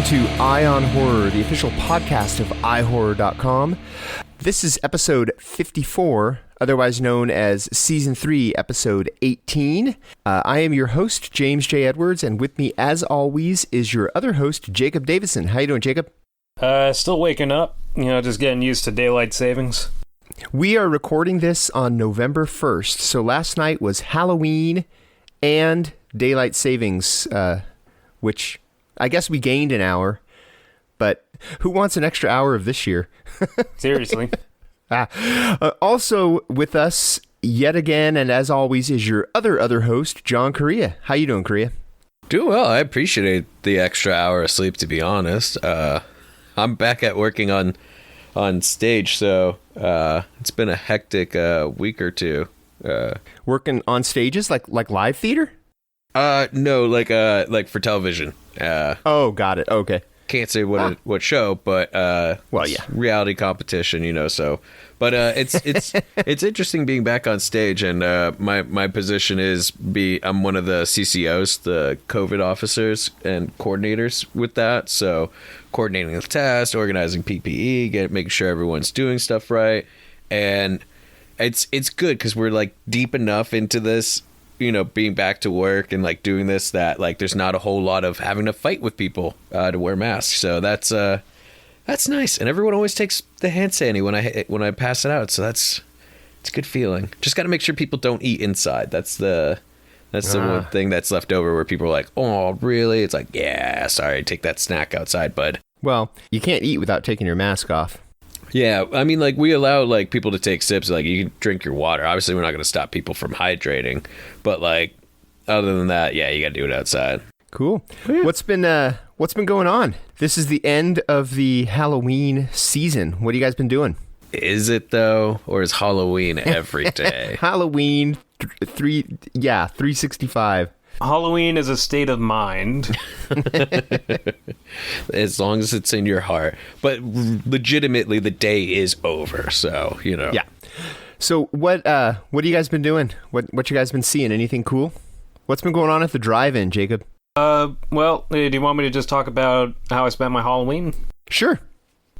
to Eye on Horror, the official podcast of iHorror.com. This is episode 54, otherwise known as Season 3, episode 18. I am your host, James J. Edwards, and with me, as always, is your other host, Jacob Davison. How you doing, Jacob? Still waking up, just getting used to daylight savings. We are recording this on November 1st, so last night was Halloween and daylight savings, which I guess we gained an hour, but who wants an extra hour of this year? Seriously. Also with us yet again, and as always, is your other host, John Correa. How you doing, Correa? Doing well. I appreciate the extra hour of sleep, to be honest. I'm back at working on stage, so it's been a hectic week or two. Working on stages like live theater? No, like for television. Oh, got it. Okay. Can't say what show, but well, yeah, reality competition, so. But it's interesting being back on stage, and my position is I'm one of the CCOs, the COVID officers and coordinators with that. So coordinating the test, organizing PPE, making sure everyone's doing stuff right, and it's good because we're like deep enough into this, being back to work and like doing this, that like there's not a whole lot of having to fight with people to wear masks. So that's nice. And everyone always takes the hand sanitizer when I pass it out. So it's a good feeling. Just got to make sure people don't eat inside. That's the one thing that's left over where people are like, oh, really? It's like, yeah, sorry, take that snack outside, bud. Well, you can't eat without taking your mask off. Yeah, I mean, like, we allow, like, people to take sips. Like, you can drink your water. Obviously, we're not going to stop people from hydrating. But, like, other than that, yeah, you got to do it outside. Cool. Yeah. What's been going on? This is the end of the Halloween season. What have you guys been doing? Is it, though? Or is Halloween every day? Halloween, 365. Halloween is a state of mind. As long as it's in your heart. But legitimately, the day is over, so, Yeah. So what have you guys been doing? What you guys been seeing? Anything cool? What's been going on at the drive-in, Jacob? Well, do you want me to just talk about how I spent my Halloween? Sure.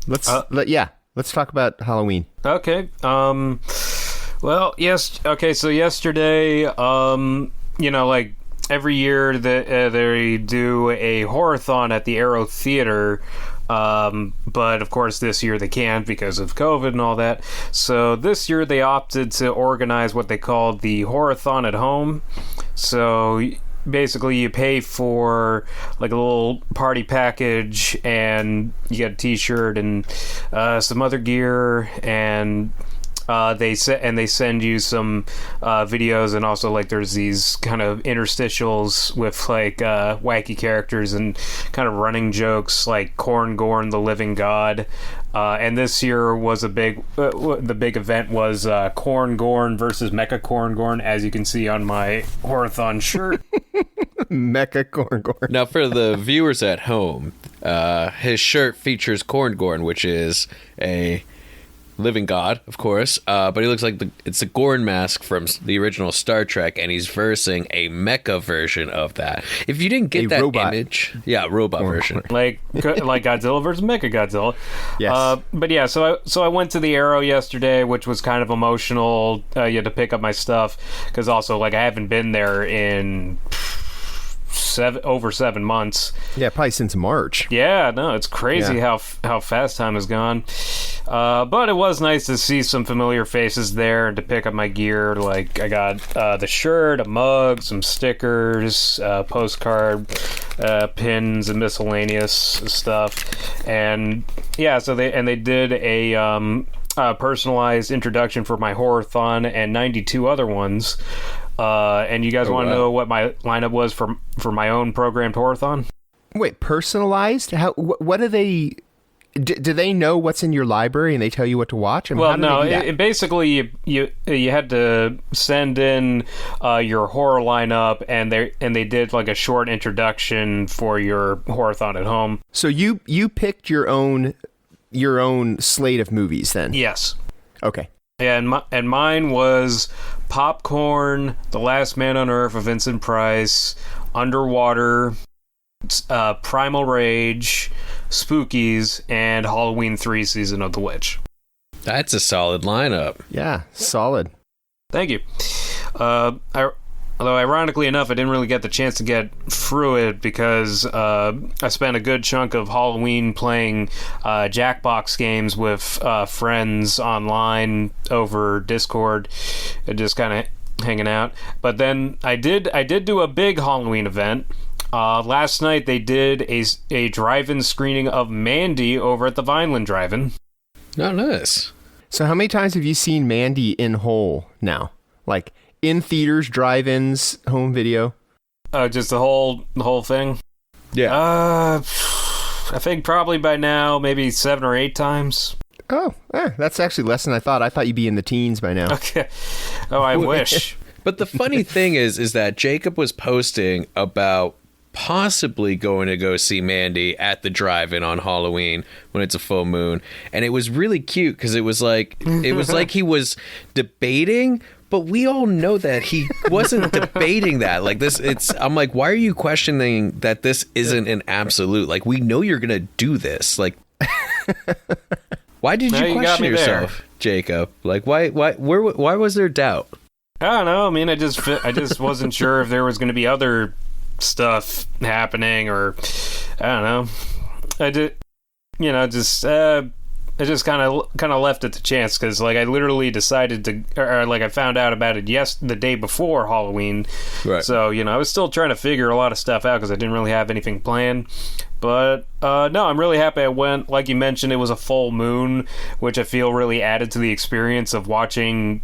Let's talk about Halloween. Okay. Well, yes. Okay, so yesterday, like, every year they do a horror-thon at the Arrow Theater, but of course this year they can't because of COVID and all that. So this year they opted to organize what they called the Horror-thon at home. So basically you pay for like a little party package, and you get a t-shirt and some other gear, and they send you some videos, and also like there's these kind of interstitials with like wacky characters and kind of running jokes like Korn Gorn the Living God, and this year was the big event was Korn Gorn versus Mecha Korn Gorn, as you can see on my Horathon shirt. Mecha Korn Gorn. Now for the viewers at home, his shirt features Korn Gorn, which is a living god, of course, but he looks like it's a Gorn mask from the original Star Trek, and he's versing a mecha version of that. If you didn't get that robot image, robot version, like Godzilla versus Mecha Godzilla. Yes. But yeah, so I went to the Arrow yesterday, which was kind of emotional. You had to pick up my stuff because also like I haven't been there in over 7 months. Yeah, probably since March. Yeah, no, it's crazy how fast time has gone. But it was nice to see some familiar faces there and to pick up my gear. Like I got the shirt, a mug, some stickers, postcard, pins, and miscellaneous stuff. And yeah, so they did a personalized introduction for my Horathon and 92 other ones. And you guys want to know what my lineup was for my own programmed Horathon? Wait, personalized? How? What do they? Do they know what's in your library and they tell you what to watch? I mean, well, no. It basically, you had to send in your horror lineup, and they did like a short introduction for your Horathon at home. So you picked your own slate of movies then? Yes. Okay. And mine was Popcorn, The Last Man on Earth of Vincent Price, Underwater, Primal Rage, Spookies, and Halloween 3 Season of the Witch. That's a solid lineup. Yeah, solid. Thank you. Although, ironically enough, I didn't really get the chance to get through it because I spent a good chunk of Halloween playing Jackbox games with friends online over Discord, and just kind of hanging out. But then I did do a big Halloween event. Last night they did a drive-in screening of Mandy over at the Vineland Drive-In. Oh, nice. So how many times have you seen Mandy in whole now? Like in theaters, drive-ins, home video? Just the whole thing? Yeah. I think probably by now, maybe 7 or 8 times. Oh, that's actually less than I thought. I thought you'd be in the teens by now. Okay. Oh, I wish. But the funny thing is that Jacob was posting about possibly going to go see Mandy at the drive-in on Halloween when it's a full moon, and it was really cute because it was like he was debating, but we all know that he wasn't debating that. Like this, I'm like, why are you questioning that this isn't an absolute? Like, we know you're gonna do this. Like, why did you question yourself, Jacob? Like, why was there doubt? I don't know. I mean, I just wasn't sure if there was going to be other stuff happening, or I don't know. I just kind of left it to chance because, like, I literally decided to, or like, I found out about it the day before Halloween. Right. So I was still trying to figure a lot of stuff out because I didn't really have anything planned. But no, I'm really happy I went. Like you mentioned, it was a full moon, which I feel really added to the experience of watching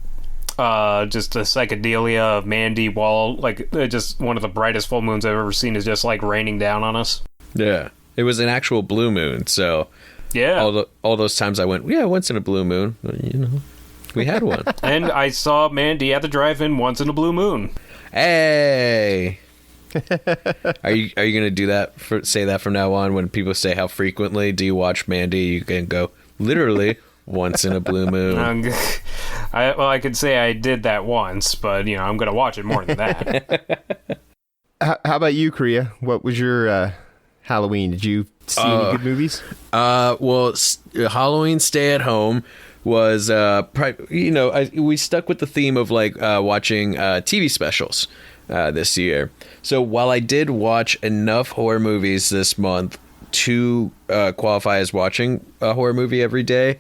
just the psychedelia of Mandy while, like, just one of the brightest full moons I've ever seen is just, like, raining down on us. Yeah. It was an actual blue moon, so yeah. All those times I went, yeah, once in a blue moon, we had one. And I saw Mandy at the drive-in once in a blue moon. Hey! Are you going to do that, say that from now on when people say how frequently do you watch Mandy? You can go, literally, once in a blue moon. I could say I did that once, but I'm going to watch it more than that. How about you, Korea? What was your Halloween? Did you see any good movies? Well, Halloween Stay at Home was we stuck with the theme of like watching TV specials this year. So while I did watch enough horror movies this month to qualify as watching a horror movie every day,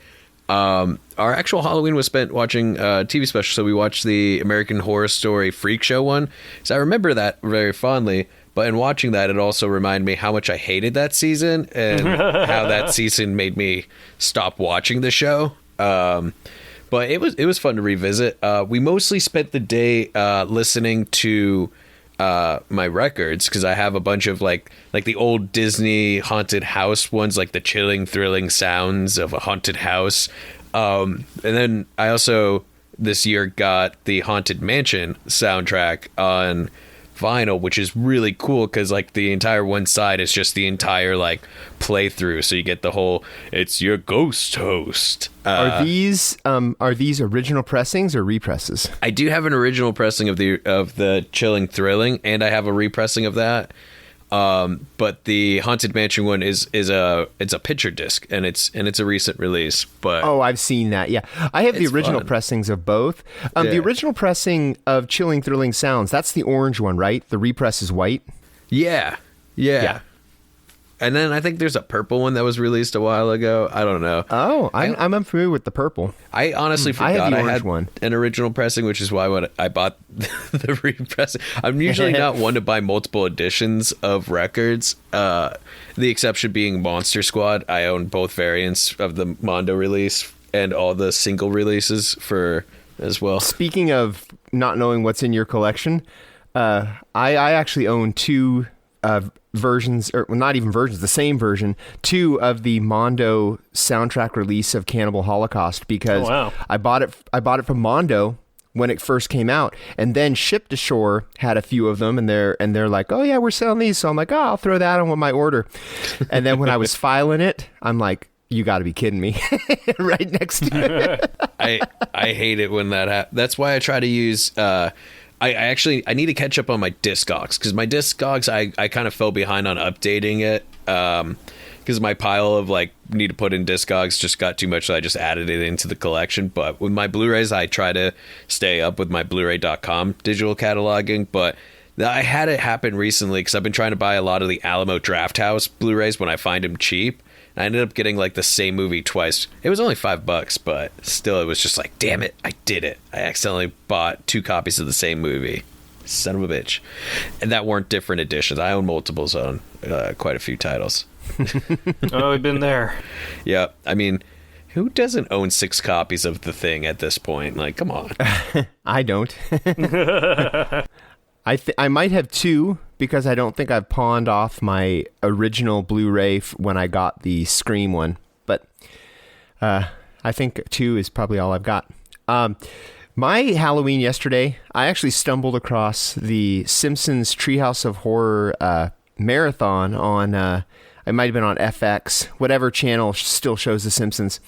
our actual Halloween was spent watching TV specials. So we watched the American Horror Story Freak Show one. So I remember that very fondly. But in watching that, it also reminded me how much I hated that season and how that season made me stop watching the show. But it was fun to revisit. We mostly spent the day listening to my records because I have a bunch of like the old Disney haunted house ones, like the chilling, thrilling sounds of a haunted house. And then I also this year got the Haunted Mansion soundtrack on vinyl, which is really cool because like the entire one side is just the entire like playthrough, so you get the whole "it's your ghost host." Are these original pressings or represses? I do have an original pressing of the Chilling Thrilling, and I have a repressing of that. But the Haunted Mansion one is a picture disc, and it's a recent release. But I've seen that. Yeah, I have the original fun. Pressings of both. The original pressing of Chilling Thrilling Sounds, that's the orange one, right? The repress is white. Yeah. And then I think there's a purple one that was released a while ago. I don't know. Oh, I'm unfamiliar with the purple. I honestly forgot I I had one. An original pressing, which is why I bought the repressing. I'm usually not one to buy multiple editions of records. The exception being Monster Squad. I own both variants of the Mondo release and all the single releases for as well. Speaking of not knowing what's in your collection, I actually own two versions, or well, not even versions, the same version, two of the Mondo soundtrack release of Cannibal Holocaust, because I bought it from Mondo when it first came out, and then Ship to Shore had a few of them, and they're like, oh yeah, we're selling these, so I'm like, oh, I'll throw that on with my order. And then when I was filing it, I'm like, you got to be kidding me. Right next to it. I hate it when that happens. That's why I try to use I need to catch up on my Discogs, because my Discogs I kind of fell behind on updating it, because my pile of like need to put in Discogs just got too much, so I just added it into the collection. But with my Blu-rays, I try to stay up with my Blu-ray.com digital cataloging. But I had it happen recently because I've been trying to buy a lot of the Alamo Drafthouse Blu-rays when I find them cheap. I ended up getting like the same movie twice. It was only $5, but still, it was just like, damn it, I did it. I accidentally bought 2 copies of the same movie. Son of a bitch. And that weren't different editions. I own multiples on quite a few titles. Oh, we've been there. Yeah, I mean, who doesn't own 6 copies of The Thing at this point? Like, come on. I don't. I might have 2, because I don't think I've pawned off my original Blu-ray when I got the Scream one. But I think 2 is probably all I've got. My Halloween yesterday, I actually stumbled across the Simpsons Treehouse of Horror marathon on, it might have been on FX, whatever channel still shows The Simpsons.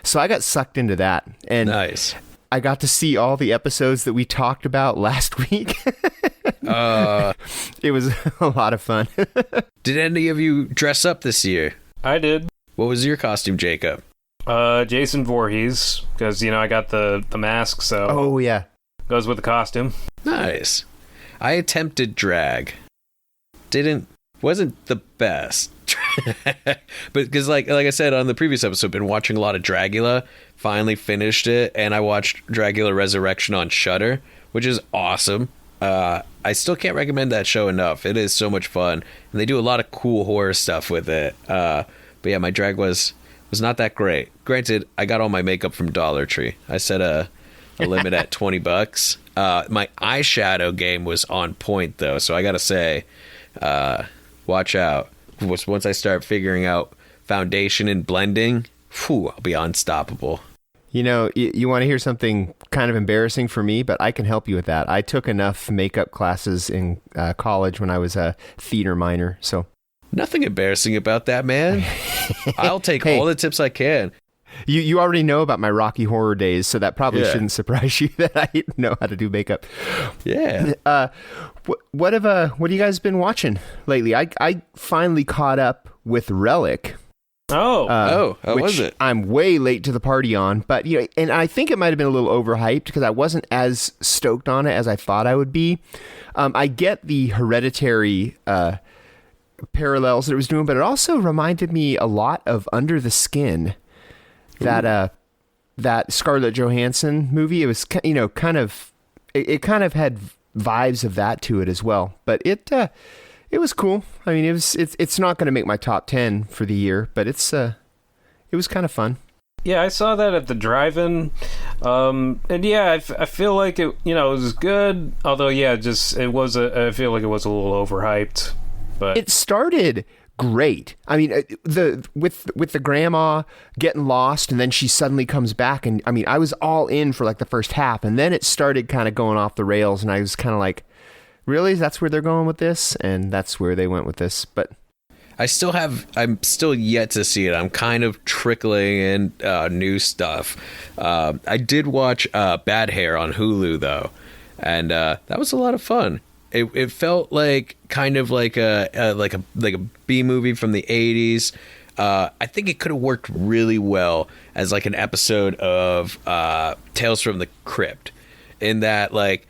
So I got sucked into that. And Nice. I got to see all the episodes that we talked about last week. It was a lot of fun. Did any of you dress up this year? I did. What was your costume, Jacob? Jason Voorhees, because, I got the mask, so... Oh, yeah. Goes with the costume. Nice. I attempted drag. Wasn't the best. But because like I said on the previous episode, I've been watching a lot of Dragula. Finally finished it, and I watched Dragula Resurrection on Shudder, which is awesome. I still can't recommend that show enough. It is so much fun, and they do a lot of cool horror stuff with it. But yeah, my drag was not that great. Granted, I got all my makeup from Dollar Tree. I set a limit at $20. My eyeshadow game was on point though, so I gotta say, watch out. Once I start figuring out foundation and blending, I'll be unstoppable. You want to hear something kind of embarrassing for me, but I can help you with that. I took enough makeup classes in college when I was a theater minor, so... Nothing embarrassing about that, man. I'll take all the tips I can. You already know about my Rocky Horror days, so that probably shouldn't surprise you that I know how to do makeup. Yeah. What have you guys been watching lately? I finally caught up with Relic. How was it? I'm way late to the party on, but and I think it might have been a little overhyped because I wasn't as stoked on it as I thought I would be. I get the Hereditary parallels that it was doing, but it also reminded me a lot of Under the Skin, that Scarlett Johansson movie. It was kind of had vibes of that to it as well, but it was cool. I mean, it's not going to make my top 10 for the year, but it was kind of fun. Yeah, I saw that at the drive-in, and yeah, I feel like it was good. Although, yeah, I feel like it was a little overhyped. But it started great. I mean, with the grandma getting lost, and then she suddenly comes back, and I mean, I was all in for like the first half, and then it started kind of going off the rails, and I was kind of like, really? That's where they're going with this? And that's where they went with this. But I'm still yet to see it. I'm kind of trickling in new stuff. I did watch Bad Hair on Hulu though, and that was a lot of fun. It felt like kind of like a B movie from the 80s. I think it could have worked really well as like an episode of Tales from the Crypt, in that like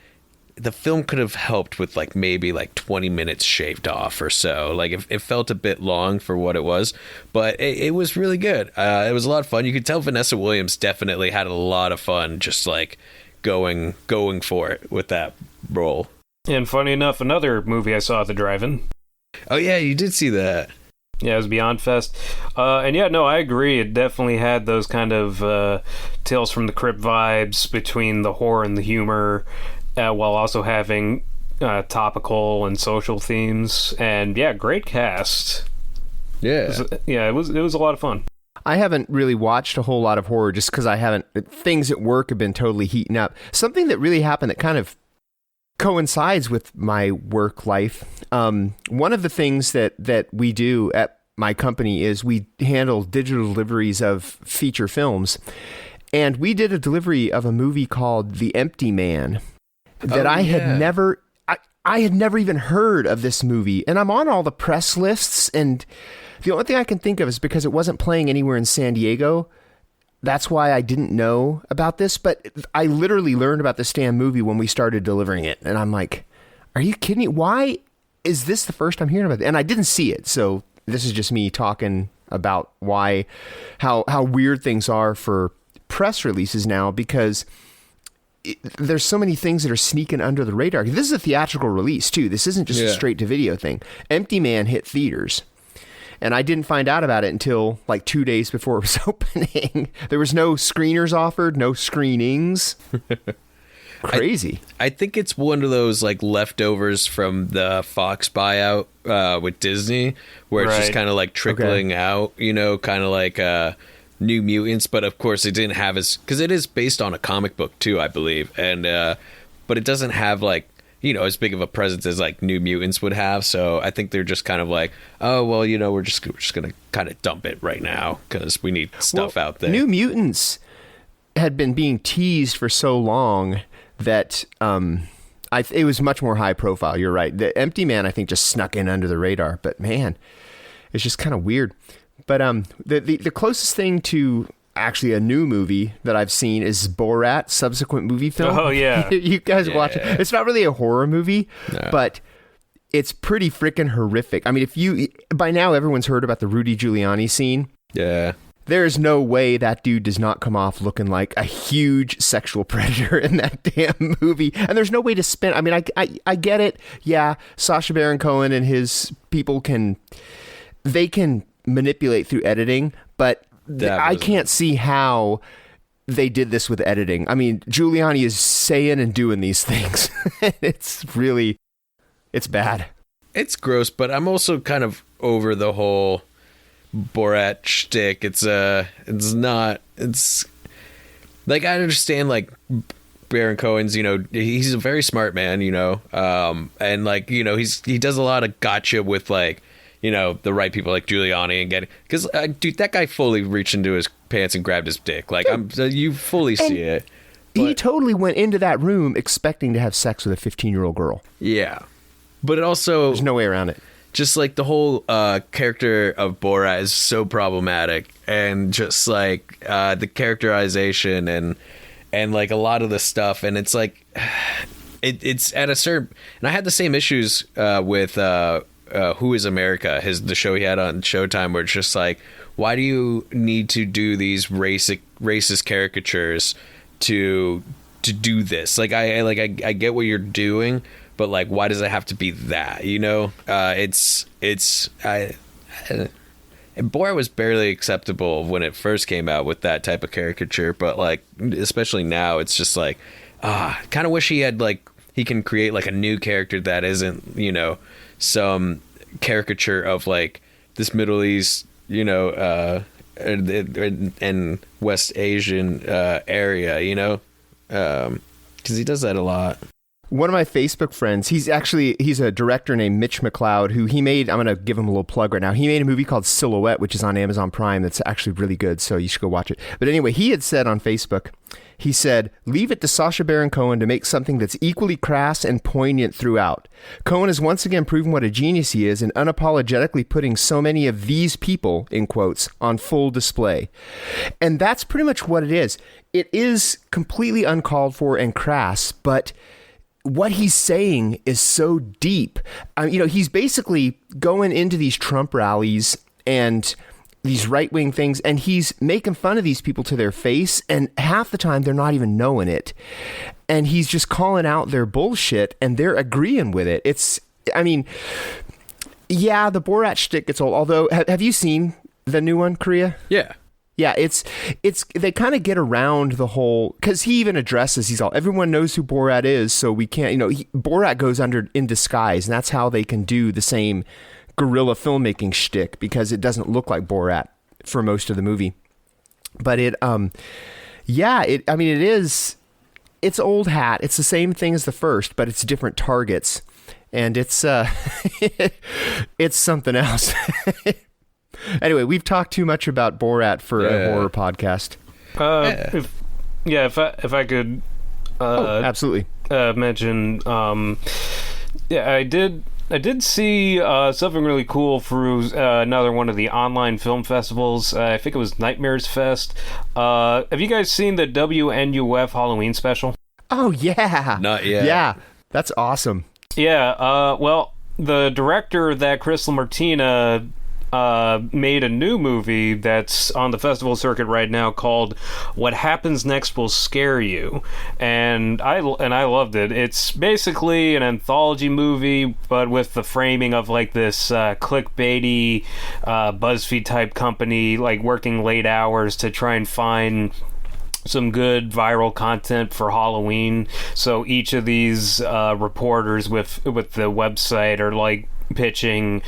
the film could have helped with like maybe like 20 minutes shaved off or so. Like it felt a bit long for what it was, but it was really good. It was a lot of fun. You could tell Vanessa Williams definitely had a lot of fun just like going for it with that role. And funny enough, another movie I saw at the drive-in. Oh yeah, you did see that. Yeah, it was Beyond Fest. And yeah, no, I agree. It definitely had those kind of Tales from the Crypt vibes between the horror and the humor, while also having topical and social themes. And yeah, great cast. Yeah. It was a lot of fun. I haven't really watched a whole lot of horror just because things at work have been totally heating up. Something that really happened that kind of coincides with my work life. One of the things that we do at my company is we handle digital deliveries of feature films. And we did a delivery of a movie called The Empty Man. that I had never even heard of this movie, and I'm on all the press lists, and the only thing I can think of is because it wasn't playing anywhere in San Diego. That's why I didn't know about this, but I literally learned about this damn movie when we started delivering it, and I'm like, are you kidding me? Why is this the first I'm hearing about it? And I didn't see it, so this is just me talking about how weird things are for press releases now, because there's so many things that are sneaking under the radar. This is a theatrical release too. This isn't just a straight to video thing. Empty Man hit theaters, and I didn't find out about it until like 2 days before it was opening. There was no screeners offered, no screenings. Crazy. I think it's one of those like leftovers from the Fox buyout with Disney, where it's just kind of like trickling out, you know, kind of like New Mutants, but of course it didn't have because it is based on a comic book too, I believe, and but it doesn't have like, you know, as big of a presence as like New Mutants would have. So I think they're just kind of like, oh well, you know, we're just gonna kind of dump it right now because we need stuff out there. New Mutants had been being teased for so long that it was much more high profile. You're right. The Empty Man, I think, just snuck in under the radar. But man, it's just kind of weird. But the closest thing to actually a new movie that I've seen is Borat, subsequent movie film. Oh yeah, you guys watch it. It's not really a horror movie, but it's pretty freaking horrific. I mean, by now everyone's heard about the Rudy Giuliani scene. Yeah. There's no way that dude does not come off looking like a huge sexual predator in that damn movie. And there's no way to spin. I mean, I get it. Yeah, Sacha Baron Cohen and his people can manipulate through editing, but I can't see how they did this with editing. I mean, Giuliani is saying and doing these things. It's bad. It's gross, but I'm also kind of over the whole Borat shtick. It's like, I understand like Baron Cohen's, you know, he's a very smart man, you know, and like, you know, he does a lot of gotcha with like, you know, the right people like Giuliani and getting, because dude, that guy fully reached into his pants and grabbed his dick. Like, you fully see it. He totally went into that room expecting to have sex with a 15-year-old girl. Yeah, but it also, there's no way around it. Just like the whole character of Borat is so problematic, and just like the characterization and like a lot of the stuff, and it's like it's at a certain, and I had the same issues with Who Is America, the show he had on Showtime, where it's just like, why do you need to do these racist caricatures to do this? Like I get what you're doing, but like, why does it have to be that? You know, Borat was barely acceptable when it first came out with that type of caricature, but like, especially now, it's just like, kind of wish he can create like a new character that isn't, you know, some caricature of like this Middle East, you know, and West Asian area, you know, because he does that a lot. One of my Facebook friends, he's a director named Mitch McLeod, who I'm going to give him a little plug right now. He made a movie called Silhouette, which is on Amazon Prime. That's actually really good, so you should go watch it. But anyway, he had said on Facebook, he said, leave it to Sacha Baron Cohen to make something that's equally crass and poignant throughout. Cohen has once again proven what a genius he is in unapologetically putting so many of these people, in quotes, on full display. And that's pretty much what it is. It is completely uncalled for and crass, but what he's saying is so deep. You know, he's basically going into these Trump rallies and these right-wing things, and he's making fun of these people to their face, and half the time they're not even knowing it. And he's just calling out their bullshit, and they're agreeing with it. I mean, yeah, the Borat shtick gets old. Although, have you seen the new one, Korea? Yeah. Yeah, it's they kind of get around the whole, because he even addresses, everyone knows who Borat is, so we can't, you know, Borat goes in disguise, and that's how they can do the same guerrilla filmmaking shtick, because it doesn't look like Borat for most of the movie. But it's old hat. It's the same thing as the first, but it's different targets, and it's it's something else. Anyway, we've talked too much about Borat for a horror podcast. If I could, absolutely. mention, yeah, I did see something really cool through another one of the online film festivals. I think it was Nightmares Fest. Have you guys seen the WNUF Halloween special? Oh, yeah. Not yet. Yeah, that's awesome. Yeah, well, the director of that, Chris LaMartina, made a new movie that's on the festival circuit right now called What Happens Next Will Scare You, and I loved it. It's basically an anthology movie, but with the framing of like this clickbaity BuzzFeed type company, like working late hours to try and find some good viral content for Halloween. So each of these reporters with the website are like pitching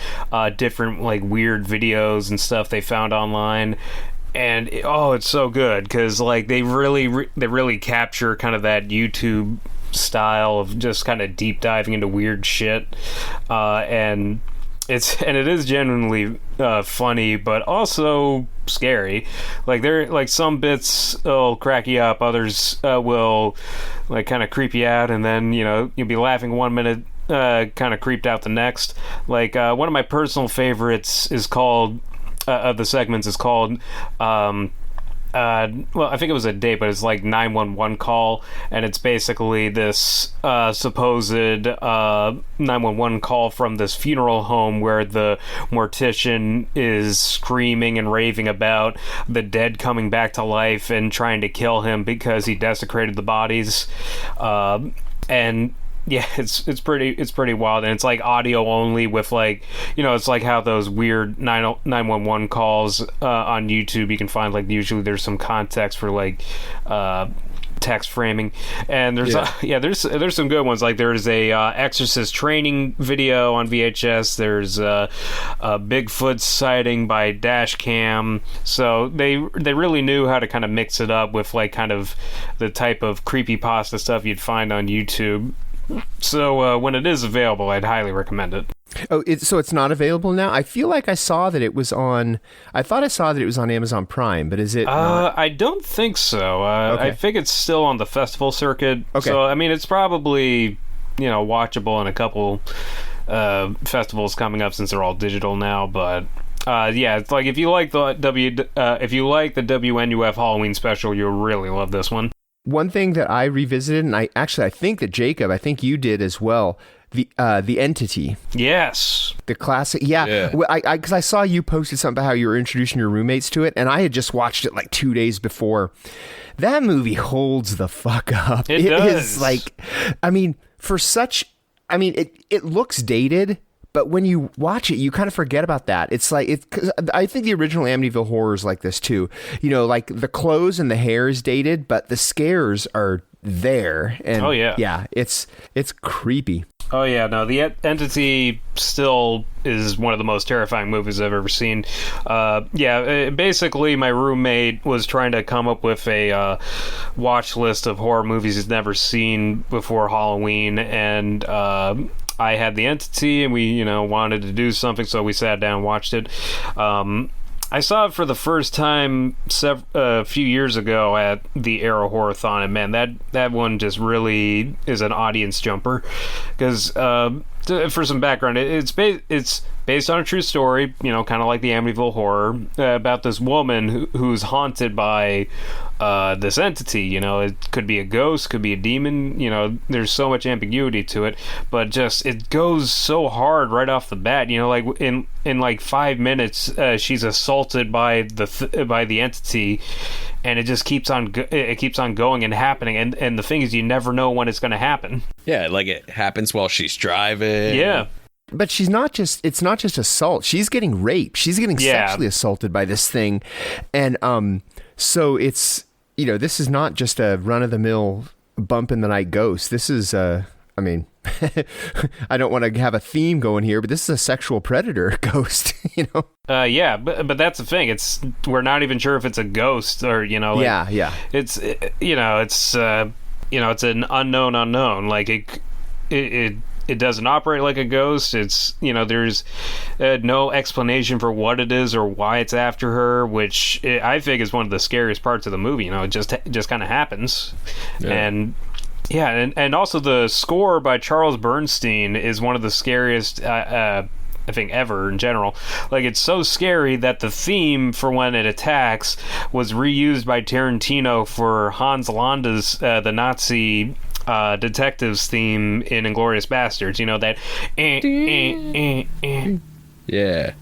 different like weird videos and stuff they found online, and it's so good because like they really capture kind of that YouTube style of just kind of deep diving into weird shit, and it is genuinely funny, but also scary. Like some bits will crack you up, others will like kind of creep you out, and then you'll be laughing 1 minute, kind of creeped out the next. Like one of my personal favorites is called of the segments is called well, I think it was a date, but it's like 911 call, and it's basically this supposed 911 call from this funeral home where the mortician is screaming and raving about the dead coming back to life and trying to kill him because he desecrated the bodies, and yeah, it's pretty wild, and it's like audio only with like it's like how those weird 911 calls on YouTube you can find, like usually there's some context for like text framing, and there's there's some good ones. Like there's a Exorcist training video on VHS. There's a Bigfoot sighting by dash cam. So they really knew how to kind of mix it up with like kind of the type of creepypasta stuff you'd find on YouTube. So when it is available, I'd highly recommend it. Oh, so it's not available now? I feel like I saw that it was on... I thought I saw that it was on Amazon Prime, but is it not? I don't think so. Okay. I think it's still on the festival circuit. Okay. So, I mean, it's probably, watchable in a couple festivals coming up since they're all digital now, but... yeah, it's like if you like the WNUF Halloween special, you'll really love this one. One thing that I revisited, and I think that Jacob, I think you did as well, the Entity. Yes. The classic. Yeah. Well, because I saw you posted something about how you were introducing your roommates to it, and I had just watched it like 2 days before. That movie holds the fuck up. It does. Is like, I mean, it looks dated, but when you watch it, you kind of forget about that. It's like, cause I think the original Amityville Horror is like this too. Like the clothes and the hair is dated, but the scares are there. And oh yeah. Yeah, it's creepy. Oh yeah, no, the Entity still is one of the most terrifying movies I've ever seen. Basically my roommate was trying to come up with a watch list of horror movies he's never seen before Halloween, and I had the Entity, and we, wanted to do something, so we sat down and watched it. I saw it for the first time a few years ago at the Arrow Horror-thon, and man, that one just really is an audience jumper. Because for some background, it's based on a true story, kind of like the Amityville Horror, about this woman who's haunted by this entity. It could be a ghost, could be a demon. There's so much ambiguity to it, but just it goes so hard right off the bat. Like in like 5 minutes, she's assaulted by the entity, and it just keeps on going and happening. And the thing is, you never know when it's going to happen. Yeah, like it happens while she's driving. Yeah. But it's not just assault. She's getting raped. She's getting sexually assaulted by this thing. And so it's, this is not just a run-of-the-mill bump in the night ghost. This is, I don't want to have a theme going here, but this is a sexual predator ghost, Yeah, but that's the thing. We're not even sure if it's a ghost or, yeah. It's, it's an unknown. Like it doesn't operate like a ghost. It's, there's no explanation for what it is or why it's after her, which I think is one of the scariest parts of the movie. It just kind of happens. Yeah. And Yeah, and also the score by Charles Bernstein is one of the scariest, I think, ever in general. Like, it's so scary that the theme for when it attacks was reused by Tarantino for Hans Landa's the Nazi detectives theme in Inglourious Basterds. You know, that... Yeah.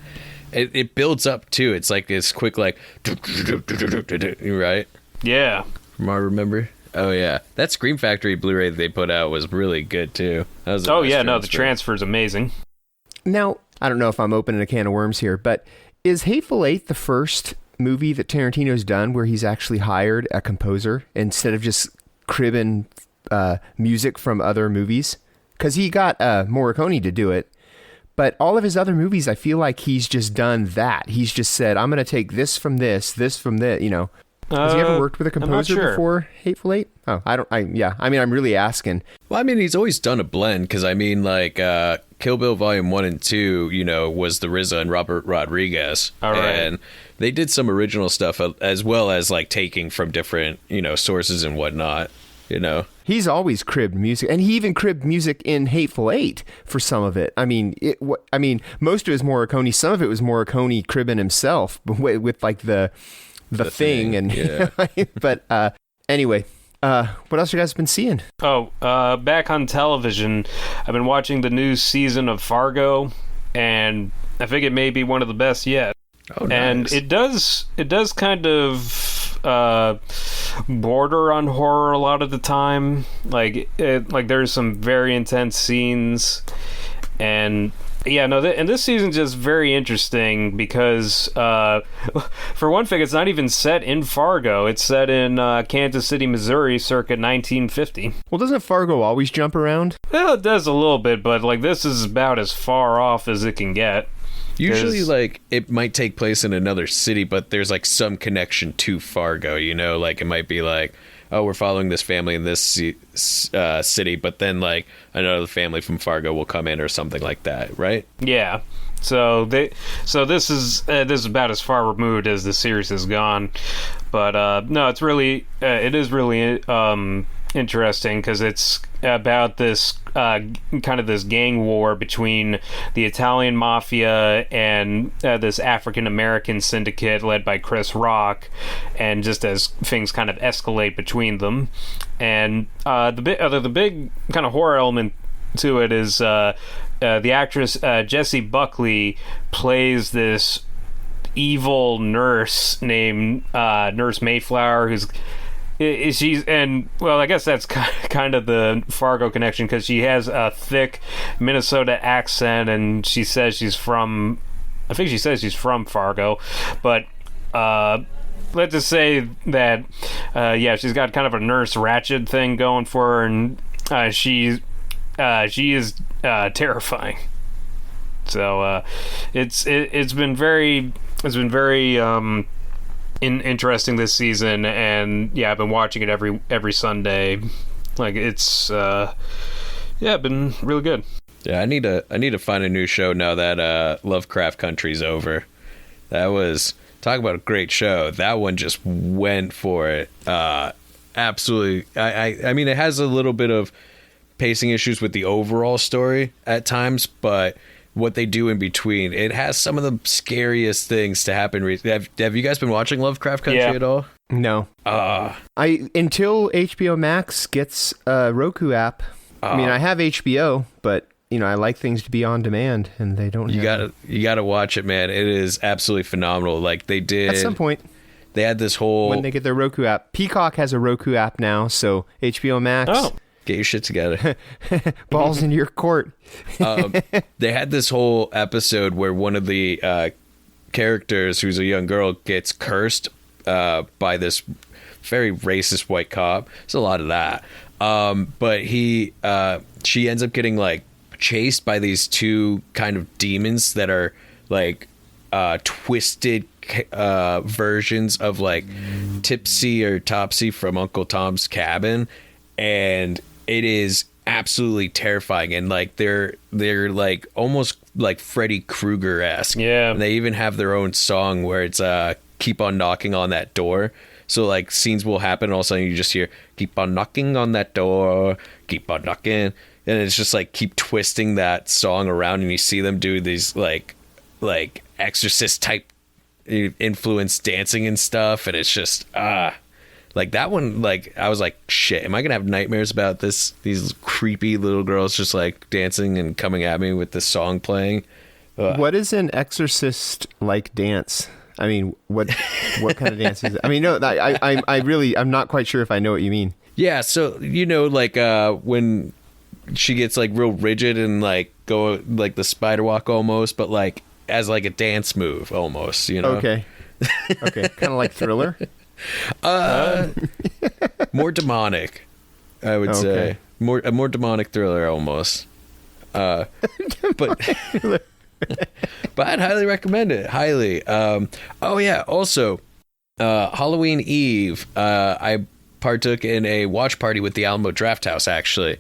It builds up, too. It's like this quick, like... Right? Yeah. From what I remember. Oh, yeah. That Scream Factory Blu-ray they put out was really good, too. That was the transfer is amazing. Now, I don't know if I'm opening a can of worms here, but is Hateful Eight the first movie that Tarantino's done where he's actually hired a composer instead of just cribbing music from other movies? Because he got Morricone to do it, but all of his other movies, I feel like he's just done that. He's just said, I'm going to take this from this from this, you know. Has he ever worked with a composer before Hateful Eight? Oh, I'm really asking. Well, I mean, he's always done a blend, because, I mean, like, Kill Bill Volume 1 and 2, you know, was the RZA and Robert Rodriguez. All right. And they did some original stuff, as well as, like, taking from different, you know, sources and whatnot, you know. He's always cribbed music, and he even cribbed music in Hateful Eight for some of it. I mean, most of it was Morricone. Some of it was Morricone cribbing himself with like the thing and yeah. But anyway, what else you guys been seeing? Back on television, I've been watching the new season of Fargo, and I think it may be one of the best yet. Oh, nice. And it does kind of border on horror a lot of the time. Like there's some very intense scenes, and yeah, no, and this season's just very interesting because, for one thing, it's not even set in Fargo. It's set in Kansas City, Missouri, circa 1950. Well, doesn't Fargo always jump around? Well, it does a little bit, but like this is about as far off as it can get. Usually, like, it might take place in another city, but there's, like, some connection to Fargo, you know? Like, it might be like, oh, we're following this family in this city, but then, like, another family from Fargo will come in or something like that, right? Yeah. So this is about as far removed as the series has gone. But, no, it is really interesting because it's about this kind of this gang war between the Italian mafia and this African American syndicate led by Chris Rock, and just as things kind of escalate between them, and the big kind of horror element to it is the actress Jessie Buckley plays this evil nurse named Nurse Mayflower, who's I guess that's kind of the Fargo connection, because she has a thick Minnesota accent, and she says she's from Fargo, but let's just say that she's got kind of a Nurse Ratched thing going for her, and she is terrifying. So it's been very interesting this season, and yeah, I've been watching it every Sunday. Like, it's been really good. Yeah, I need to find a new show now that Lovecraft Country's over. That was, talk about a great show. That one just went for it. Absolutely. I mean, it has a little bit of pacing issues with the overall story at times, but what they do in between, it has some of the scariest things to happen. Have you guys been watching Lovecraft Country at all? No. Until HBO Max gets a Roku app. I mean, I have HBO, but you know, I like things to be on demand, and they don't. You gotta watch it, man. It is absolutely phenomenal. Like, they did at some point. They had this whole, when they get their Roku app. Peacock has a Roku app now, so HBO Max. Oh. Get your shit together. Balls in your court. They had this whole episode where one of the characters, who's a young girl, gets cursed by this very racist white cop. There's a lot of that. But she ends up getting, like, chased by these two kind of demons that are, like, twisted versions of, like, Tipsy or Topsy from Uncle Tom's Cabin. And it is absolutely terrifying, and like they're like almost like Freddy Krueger-esque. Yeah. And they even have their own song where it's keep on knocking on that door. So like scenes will happen, and all of a sudden you just hear, keep on knocking on that door, keep on knocking. And it's just like keep twisting that song around, and you see them do these like exorcist type influence dancing and stuff. And it's just, like that one, like I was like, shit, am I gonna have nightmares about this? These creepy little girls just like dancing and coming at me with this song playing. What is an exorcist like dance? I mean, what kind of dance is it? I mean, no, I'm not quite sure if I know what you mean. Yeah, so like when she gets like real rigid and like go like the spider walk almost, but like as like a dance move almost, Okay, kind of like Thriller. More demonic, I would say. A more demonic Thriller almost. But but I'd highly recommend it. Highly. Oh yeah. Also, Halloween Eve, I partook in a watch party with the Alamo Drafthouse. Actually,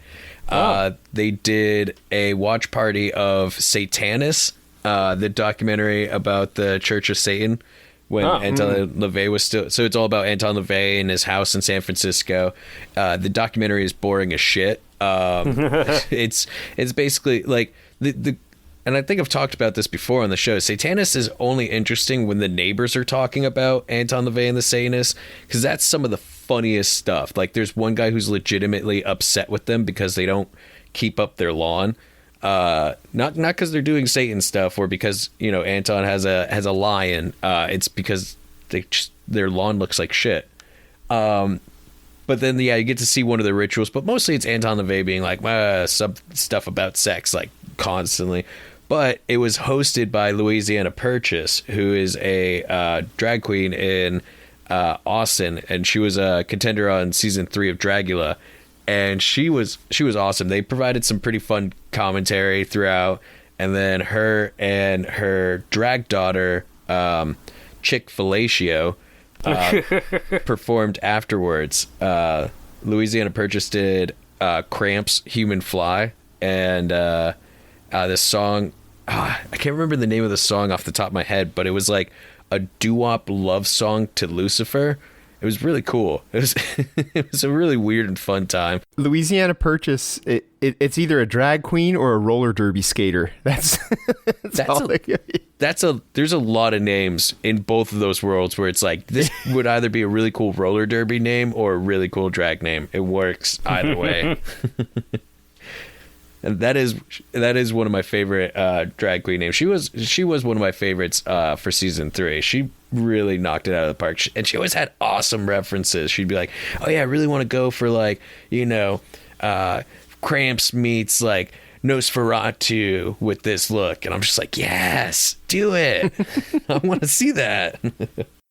they did a watch party of Satanis, the documentary about the Church of Satan. When Anton LaVey was still, so it's all about Anton LaVey and his house in San Francisco. The documentary is boring as shit. It's basically like the and I think I've talked about this before on the show. Satanist is only interesting when the neighbors are talking about Anton LaVey and the Satanists, because that's some of the funniest stuff. Like there's one guy who's legitimately upset with them because they don't keep up their lawn. Not because they're doing Satan stuff or because Anton has a lion. It's because their lawn looks like shit. But then you get to see one of the rituals. But mostly it's Anton LaVey being like some stuff about sex like constantly. But it was hosted by Louisiana Purchase, who is a drag queen in Austin, and she was a contender on season 3 of Dragula. And she was awesome. They provided some pretty fun commentary throughout, and then her and her drag daughter, Chick Fellatio, performed afterwards. Louisiana Purchase did Cramps' "Human Fly," and this song. I can't remember the name of the song off the top of my head, but it was like a doo-wop love song to Lucifer. It was really cool. It was a really weird and fun time. Louisiana Purchase, it's either a drag queen or a roller derby skater. There's a lot of names in both of those worlds where it's like, this would either be a really cool roller derby name or a really cool drag name. It works either way. And that is one of my favorite drag queen names. She was one of my favorites for season 3. She really knocked it out of the park, and she always had awesome references. She'd be like, "Oh yeah, I really want to go for like Cramps meets like Nosferatu with this look," and I'm just like, "Yes, do it! I want to see that."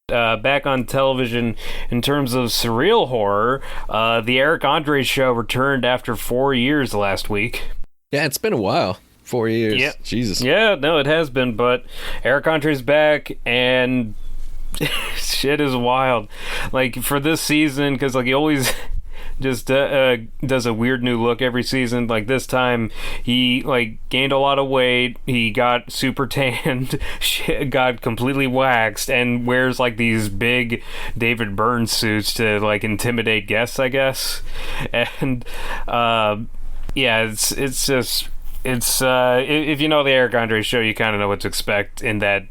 Back on television, in terms of surreal horror, the Eric Andre show returned after 4 years last week. Yeah, it's been a while. 4 years. Yeah. Jesus. Yeah, no, it has been, but Eric Andre's back, and shit is wild. Like, for this season, because like he always just does a weird new look every season. Like this time, he like gained a lot of weight. He got super tanned, got completely waxed, and wears like these big David Byrne suits to like intimidate guests, I guess. And yeah, it's just if you know the Eric Andre show, you kind of know what to expect in that.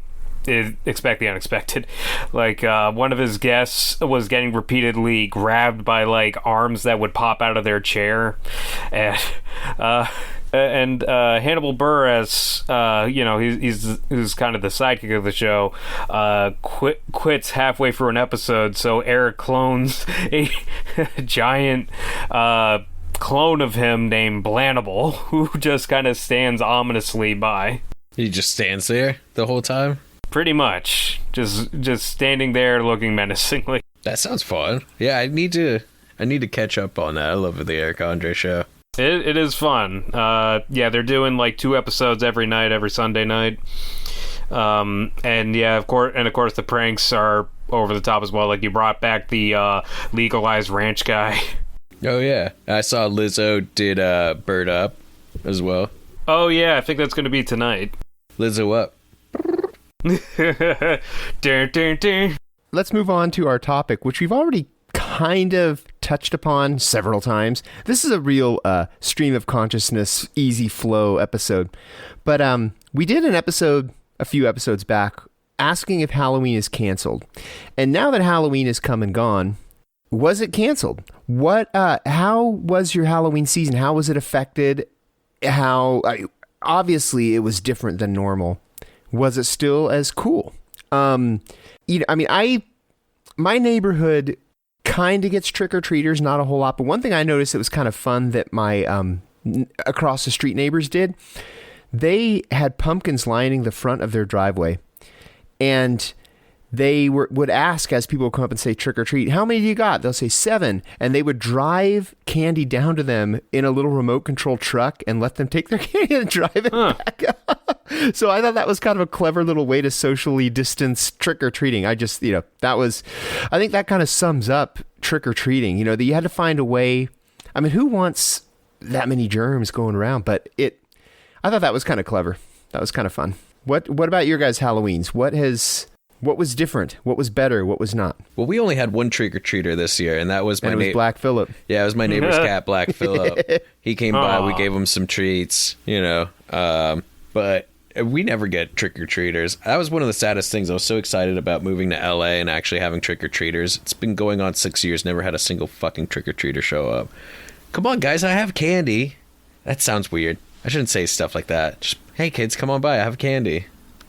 Expect the unexpected. Like one of his guests was getting repeatedly grabbed by like arms that would pop out of their chair, and Hannibal Buress, he's kind of the sidekick of the show, quits halfway through an episode, so Eric clones a giant clone of him named Blanable, who just kind of stands ominously by. He just stands there the whole time? Pretty much. Just standing there looking menacingly. That sounds fun. Yeah, I need to catch up on that. I love the Eric Andre show. It is fun. Yeah, they're doing like 2 episodes every night, every Sunday night. And yeah, of course the pranks are over the top as well. Like you brought back the legalized ranch guy. Oh yeah. I saw Lizzo did Bird Up as well. Oh yeah, I think that's going to be tonight. Lizzo up. let's move on to our topic, which we've already kind of touched upon several times. This is a real stream of consciousness, easy flow episode. But we did an episode a few episodes back asking if Halloween is canceled. And now that Halloween is come and gone, was it canceled? How was your Halloween season? How was it affected? Obviously it was different than normal. Was it still as cool? My neighborhood kind of gets trick-or-treaters, not a whole lot. But one thing I noticed that was kind of fun that my across the street neighbors did, they had pumpkins lining the front of their driveway. And they would ask as people would come up and say trick or treat, how many do you got? They'll say 7. And they would drive candy down to them in a little remote control truck and let them take their candy and drive it back up. So I thought that was kind of a clever little way to socially distance trick or treating. I think that kind of sums up trick or treating, that you had to find a way. I mean, who wants that many germs going around? But I thought that was kind of clever. That was kind of fun. What about your guys' Halloweens? What was different? What was better? What was not? Well, we only had one trick-or-treater this year, and that was Black Phillip. Yeah, it was my neighbor's cat, Black Phillip. He came by, we gave him some treats, but we never get trick-or-treaters. That was one of the saddest things. I was so excited about moving to LA and actually having trick-or-treaters. It's been going on 6 years, never had a single fucking trick-or-treater show up. Come on, guys, I have candy. That sounds weird. I shouldn't say stuff like that. Just, hey, kids, come on by, I have candy.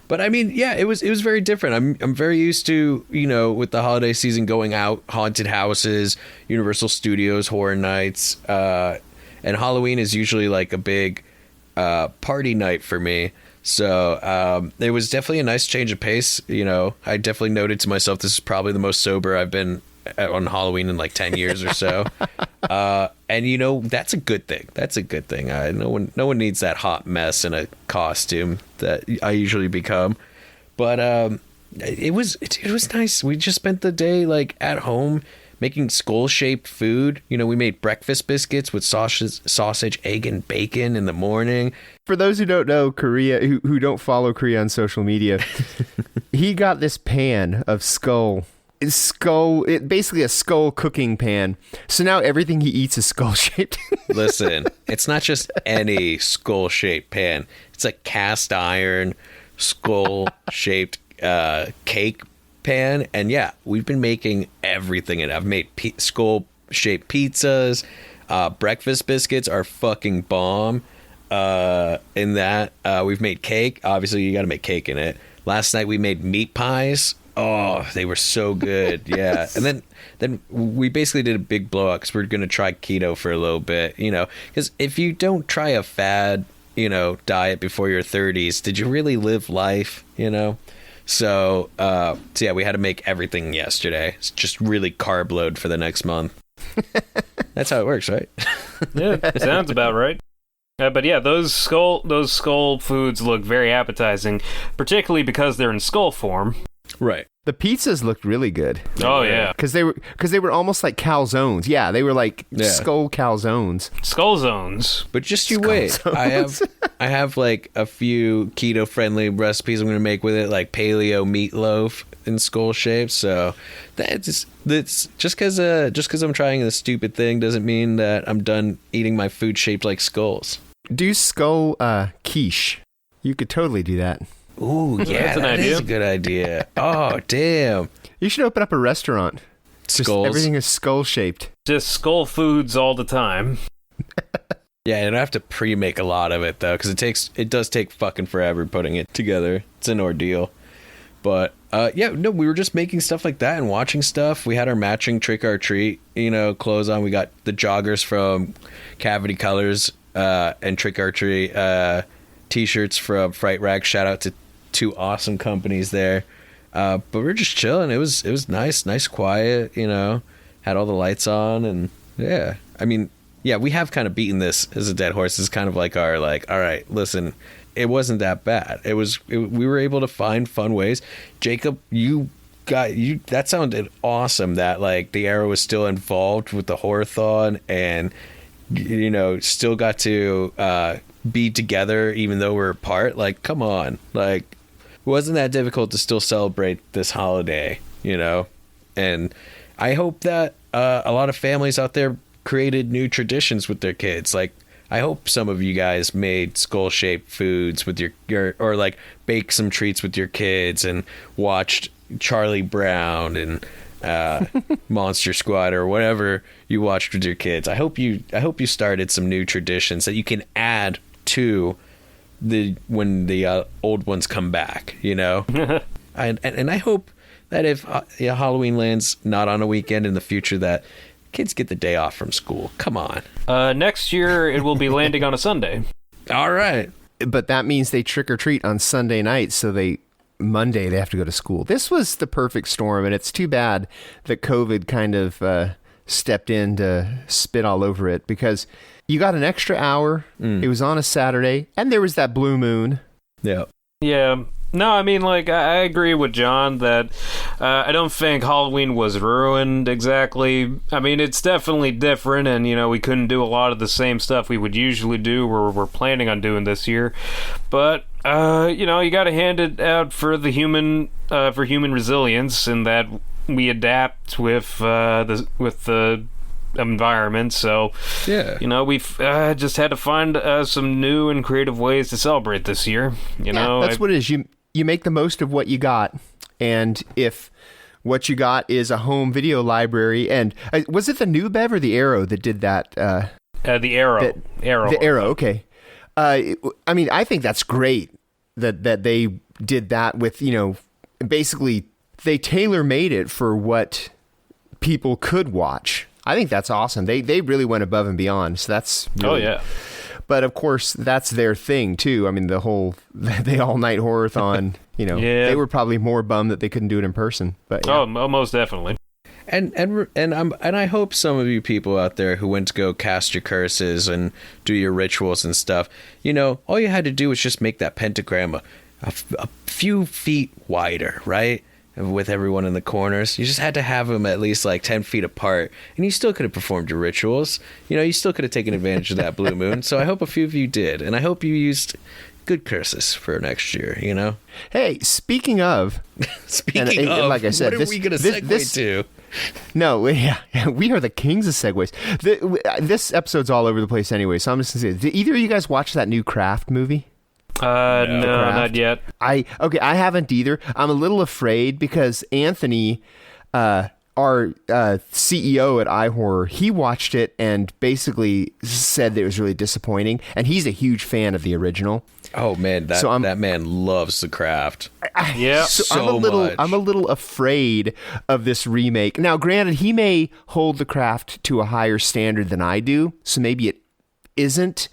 But I mean, yeah, it was very different. I'm very used to, with the holiday season going out, haunted houses, Universal Studios, horror nights, and Halloween is usually like a big party night for me. So it was definitely a nice change of pace. I definitely noted to myself, this is probably the most sober I've been on Halloween in like 10 years or so. And that's a good thing. That's a good thing. No one needs that hot mess in a costume that I usually become. But it was nice. We just spent the day like at home making skull-shaped food. We made breakfast biscuits with sausage, egg, and bacon in the morning. For those who don't know Korea, who don't follow Korea on social media, he got this pan of basically a skull cooking pan. So now everything he eats is skull shaped. Listen, it's not just any skull shaped pan. It's a cast iron skull shaped cake pan. And yeah, we've been making everything in it. I've made skull shaped pizzas. Breakfast biscuits are fucking bomb. In that we've made cake. Obviously you got to make cake in it. Last night we made meat pies. Oh, they were so good. Yeah. And then we basically did a big blowout because we're going to try keto for a little bit, because if you don't try a fad, diet before your 30s, did you really live life, So yeah, we had to make everything yesterday. It's just really carb load for the next month. That's how it works, right? Yeah, it sounds about right. But yeah, those skull foods look very appetizing, particularly because they're in skull form. Right. The pizzas looked really good. Oh yeah, because they were almost like calzones. Yeah, they were like skull calzones. Skull zones. But just you wait. Zones. I have like a few keto friendly recipes I'm going to make with it, like paleo meatloaf in skull shape. So that's just because I'm trying this stupid thing doesn't mean that I'm done eating my food shaped like skulls. Do skull quiche. You could totally do that. Ooh, yeah, that is a good idea. Oh, damn. You should open up a restaurant. Skulls. Everything is skull-shaped. Just skull foods all the time. Yeah, and I have to pre-make a lot of it, though, because it does take fucking forever putting it together. It's an ordeal. But, we were just making stuff like that and watching stuff. We had our matching trick-or-treat, clothes on. We got the joggers from Cavity Colors and trick-or-treat T-shirts from Fright Rag. Shout out to 2 awesome companies there. But we're just chilling. It was nice, quiet, had all the lights on, and yeah. I mean, yeah, we have kind of beaten this as a dead horse. It's kind of like our, like, all right, listen, it wasn't that bad. We were able to find fun ways. Jacob, that sounded awesome that, like, the Arrow was still involved with the Horror-thon and, still got to be together even though we're apart. Like, come on. Like, it wasn't that difficult to still celebrate this holiday, And I hope that a lot of families out there created new traditions with their kids. Like, I hope some of you guys made skull-shaped foods with your or like baked some treats with your kids and watched Charlie Brown and Monster Squad or whatever you watched with your kids. I hope you started some new traditions that you can add to when the old ones come back, you know. and I hope that if Halloween lands not on a weekend in the future, that kids get the day off from school. Come on. Next year it will be landing on a Sunday. All right. But that means they trick or treat on Sunday night, so Monday they have to go to school. This was the perfect storm, and it's too bad that COVID kind of stepped in to spit all over it, because you got an extra hour. It was on a Saturday, and there was that blue moon. Yeah. Yeah. No, I mean, like, I agree with John that I don't think Halloween was ruined exactly. I mean, it's definitely different, and, you know, we couldn't do a lot of the same stuff we would usually do or we're planning on doing this year. But, you know, you got to hand it out for the human resilience, in that we adapt with the environment. So, yeah, you know, we've just had to find some new and creative ways to celebrate this year. You know, that's what it is. You make the most of what you got, and if what you got is a home video library, and was it the New Bev or the Arrow that did that? The Arrow. The Arrow. Okay. I mean, I think that's great that they did that with, you know, basically they tailor-made it for what people could watch. I think that's awesome. They really went above and beyond. So that's really, oh yeah. But of course, that's their thing too. I mean, the all-night horror-thon. You know, yeah. They were probably more bummed that they couldn't do it in person. But yeah. Oh, most definitely. And I hope some of you people out there who went to go cast your curses and do your rituals and stuff, you know, all you had to do was just make that pentagram a few feet wider, right? With everyone in the corners. You just had to have them at least like 10 feet apart, and you still could have performed your rituals. You know, you still could have taken advantage of that blue moon. So I hope a few of you did, and I hope you used good curses for next year, you know? Hey, speaking of, like I said, what are we going to segue to? No, yeah, we are the kings of segues. This episode's all over the place anyway, so I'm just going to say, did either of you guys watch that new Craft movie? No, not yet. I haven't either. I'm a little afraid because Anthony, our CEO at iHorror, he watched it and basically said that it was really disappointing, and he's a huge fan of the original. Oh man, that man loves The Craft. Yeah, so I'm a little afraid of this remake. Now, granted, he may hold The Craft to a higher standard than I do, so maybe it isn't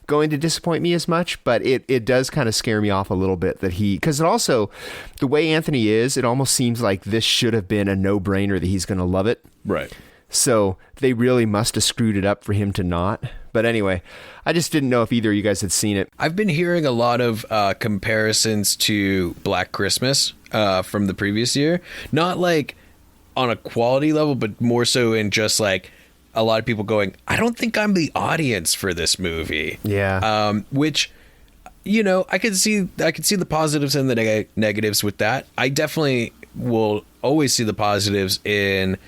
going to disappoint me as much, but it does kind of scare me off a little bit that because it also, the way Anthony is, it almost seems like this should have been a no-brainer that he's going to love it. Right. So they really must have screwed it up for him to not. But anyway, I just didn't know if either of you guys had seen it. I've been hearing a lot of comparisons to Black Christmas from the previous year. Not like on a quality level, but more so in just like a lot of people going, I don't think I'm the audience for this movie. Yeah. Which, you know, I could see the positives and the negatives with that. I definitely will always see the positives in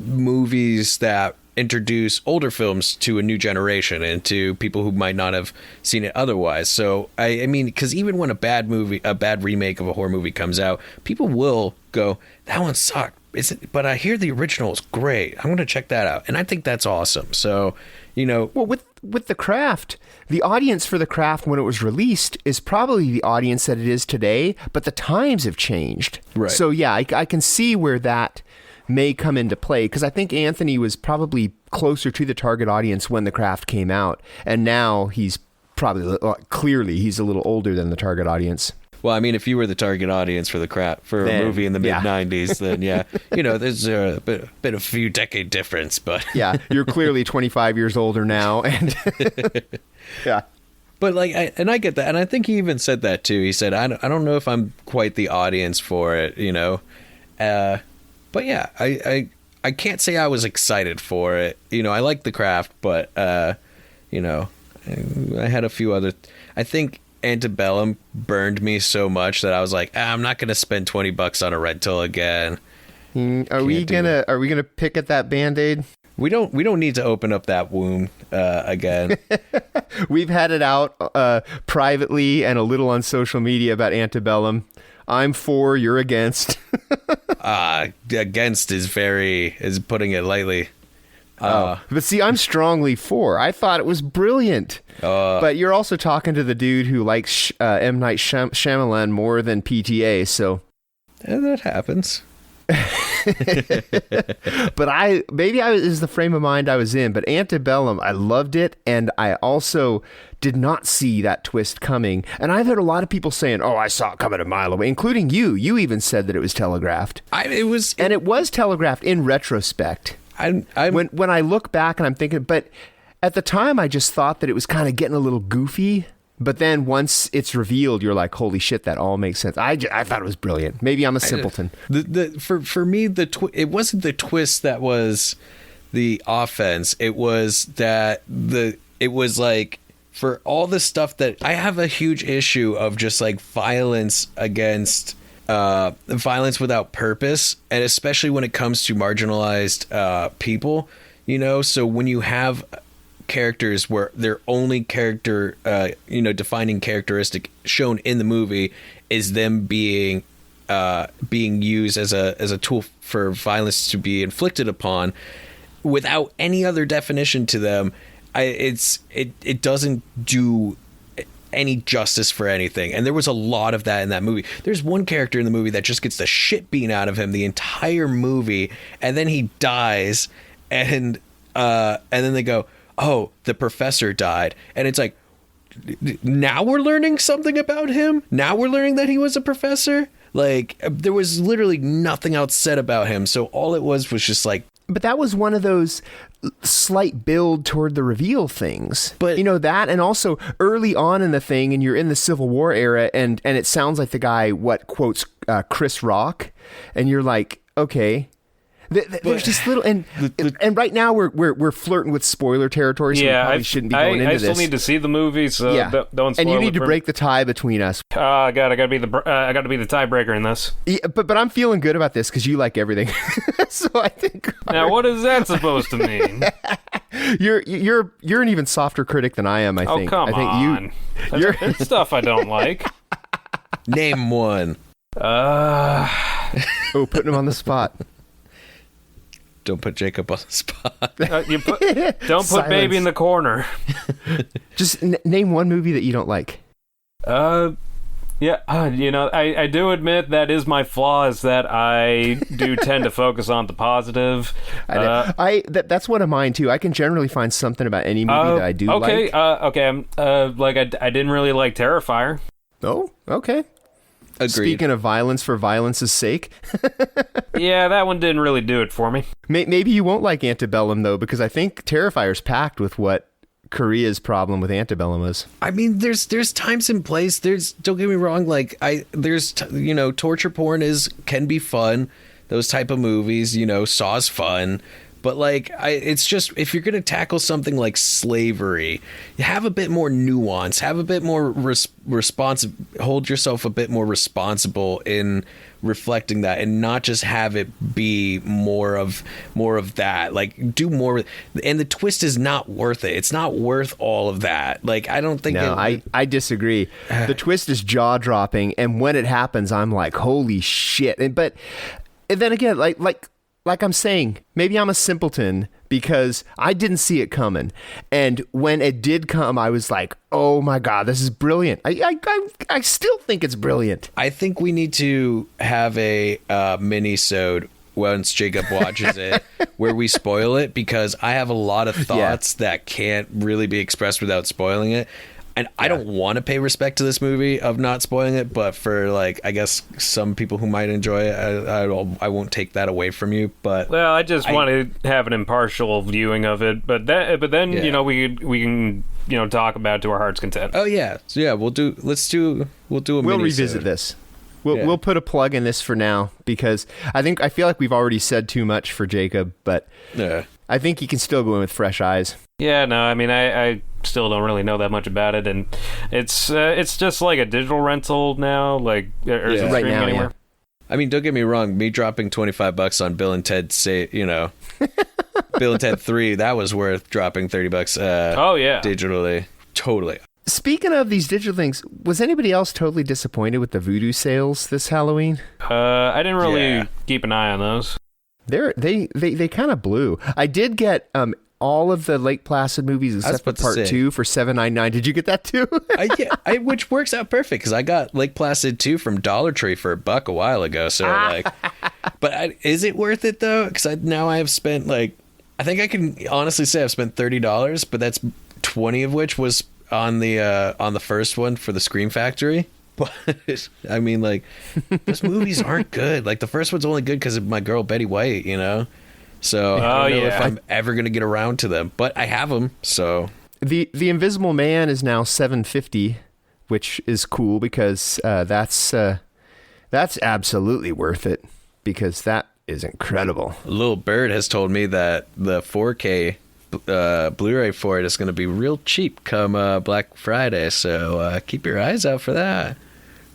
movies that introduce older films to a new generation and to people who might not have seen it otherwise. So I mean, because even when a bad remake of a horror movie comes out, people will go, that one sucked. But I hear the original is great. I'm going to check that out. And I think that's awesome. So, you know. Well, with The Craft, the audience for The Craft when it was released is probably the audience that it is today, but the times have changed. Right. So, yeah, I can see where that may come into play, because I think Anthony was probably closer to the target audience when The Craft came out. And now he's probably, clearly, he's a little older than the target audience. Well, I mean, if you were the target audience for a movie in the mid-'90s, then yeah, you know, there's a bit of a few decade difference, but yeah, you're clearly 25 years older now, and yeah. But like, I get that, and I think he even said that too. He said, "I don't know if I'm quite the audience for it," you know. But yeah, I can't say I was excited for it. You know, I like The Craft, but you know, I had a few other. I think Antebellum burned me so much that I was like, I'm not going to spend $20 on a rental again. Are we gonna pick at that Band-Aid? We don't need to open up that wound again. We've had it out privately and a little on social media about Antebellum. I'm for, you're against. Against is putting it lightly. But see, I'm strongly for. I thought it was brilliant. But you're also talking to the dude who likes M. Night Shyamalan more than PTA, so... Yeah, that happens. But maybe is the frame of mind I was in, but Antebellum, I loved it, and I also did not see that twist coming. And I've heard a lot of people saying, "Oh, I saw it coming a mile away," including you. You even said that it was telegraphed. It was telegraphed in retrospect. When I look back and I'm thinking, but at the time I just thought that it was kind of getting a little goofy. But then once it's revealed, you're like, holy shit, that all makes sense. I thought it was brilliant. Maybe I'm a simpleton. For me, it wasn't the twist that was the offense. It was that it was like, for all the stuff that I have a huge issue of, just like violence without purpose, and especially when it comes to marginalized people, so when you have characters where their only character defining characteristic shown in the movie is them being used as a tool for violence to be inflicted upon without any other definition to them, it doesn't do any justice for anything. And there was a lot of that in that movie. There's one character in the movie that just gets the shit beaten out of him the entire movie, and then he dies, and then they go, "Oh, the professor died." And it's like, now we're learning something about him? Now we're learning that he was a professor? Like, there was literally nothing else said about him. So all it was just like... But that was one of those slight build toward the reveal things. But that, and also early on in the thing, and you're in the Civil War era, and it sounds like the guy, quotes Chris Rock, and you're like, okay... There's just little, and right now we're flirting with spoiler territory, so we probably shouldn't be going into this. I still need to see the movie, so don't spoil it. And you need to break the tie between us. I gotta be the tiebreaker in this. Yeah, but I'm feeling good about this because you like everything. So I think. Now, what is that supposed to mean? You're an even softer critic than I am. I think. Oh, come on! There's stuff I don't like. Name one. Putting him on the spot. Don't put Jacob on the spot. Don't put Baby in the corner. Just name one movie that you don't like. I do admit that is my flaw, is that I do tend to focus on the positive. That's one of mine too. I can generally find something about any movie that I do like. I didn't really like Terrifier. Oh, okay. Agreed. Speaking of violence for violence's sake. Yeah, that one didn't really do it for me. Maybe you won't like Antebellum, though, because I think Terrifier's packed with what Korea's problem with Antebellum is. I mean, there's times and place. Don't get me wrong, torture porn can be fun. Those type of movies, Saw's fun. But it's just, if you're going to tackle something like slavery, have a bit more nuance, have a bit more hold yourself a bit more responsible in reflecting that, and not just have it be more of that. Like, do more. And the twist is not worth it. It's not worth all of that. Like, I don't think. No, I disagree. The twist is jaw dropping, and when it happens, I'm like, holy shit. And then again, like I'm saying, maybe I'm a simpleton because I didn't see it coming. And when it did come, I was like, oh my God, this is brilliant. I still think it's brilliant. I think we need to have a mini-sode once Jacob watches it where we spoil it, because I have a lot of thoughts that can't really be expressed without spoiling it. And I don't want to pay respect to this movie of not spoiling it, but for I guess some people who might enjoy it, I won't take that away from you. But I just want to have an impartial viewing of it. But then we can talk about it to our heart's content. Oh yeah, so yeah, we'll do a. We'll revisit this. We'll put a plug in this for now, because I feel like we've already said too much for Jacob, but I think he can still go in with fresh eyes. Yeah, no, I mean, I still don't really know that much about it, and it's just like a digital rental now, is it right streaming now, anywhere? I mean, don't get me wrong. Me dropping $25 on Bill and Ted Bill and Ted 3, that was worth dropping $30. Oh yeah, digitally, totally. Speaking of these digital things, was anybody else totally disappointed with the Voodoo sales this Halloween? I didn't really keep an eye on those. They kind of blew. I did get all of the Lake Placid movies except for Part 2 for $7.99. Did you get that too? Which works out perfect because I got Lake Placid 2 from Dollar Tree for $1 a while ago. So is it worth it though? Because now I have spent I think I can honestly say I've spent $30, but that's 20 of which was on the first one for the Scream Factory. But I mean, those movies aren't good. The first one's only good because of my girl Betty White, So I don't know if I'm ever gonna get around to them, but I have them. So the Invisible Man is now $7.50, which is cool because that's absolutely worth it because that is incredible. Little Bird has told me that the 4K Blu-ray for it is going to be real cheap come Black Friday, so keep your eyes out for that.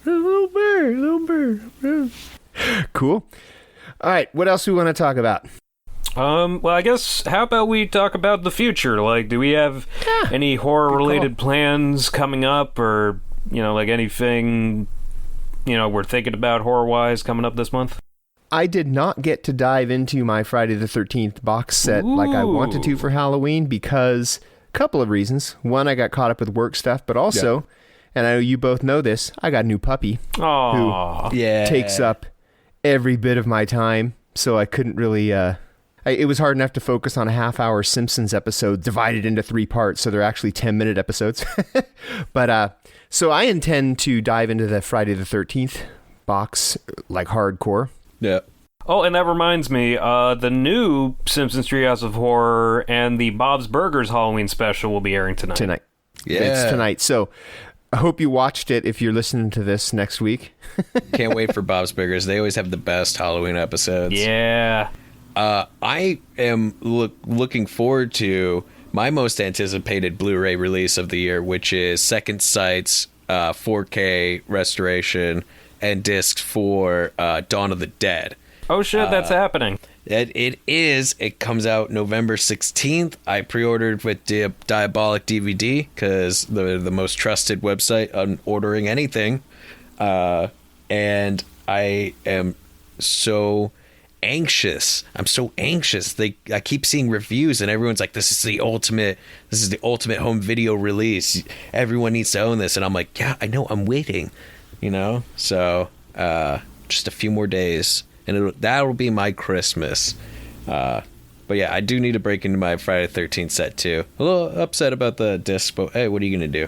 Little Bird. Cool. All right, what else do we want to talk about? Well, I guess how about we talk about the future? Do we have any horror-related plans coming up, or anything we're thinking about horror-wise coming up this month? I did not get to dive into my Friday the 13th box set like I wanted to for Halloween because a couple of reasons. One, I got caught up with work stuff, but also, and I know you both know this, I got a new puppy who takes up every bit of my time, so I couldn't really... it was hard enough to focus on a half-hour Simpsons episode divided into 3 parts, so they're actually 10-minute episodes. But so I intend to dive into the Friday the 13th box hardcore. Yeah. Oh, and that reminds me, the new Simpsons Treehouse of Horror and the Bob's Burgers Halloween special will be airing tonight. Yeah. It's tonight. So I hope you watched it if you're listening to this next week. Can't wait for Bob's Burgers. They always have the best Halloween episodes. Yeah. I am looking forward to my most anticipated Blu-ray release of the year, which is Second Sight's 4K restoration and discs for Dawn of the Dead. Oh shit, that's happening. It is. It comes out November 16th. I pre-ordered with Diabolic DVD because they're the most trusted website on ordering anything. And I am so anxious. I'm so anxious. I keep seeing reviews and everyone's like, this is the ultimate home video release. Everyone needs to own this. And I'm like, yeah, I know, I'm waiting. So just a few more days and that'll be my Christmas. But yeah, I do need to break into my Friday the 13th set too. A little upset about the disc, but hey, what are you gonna do?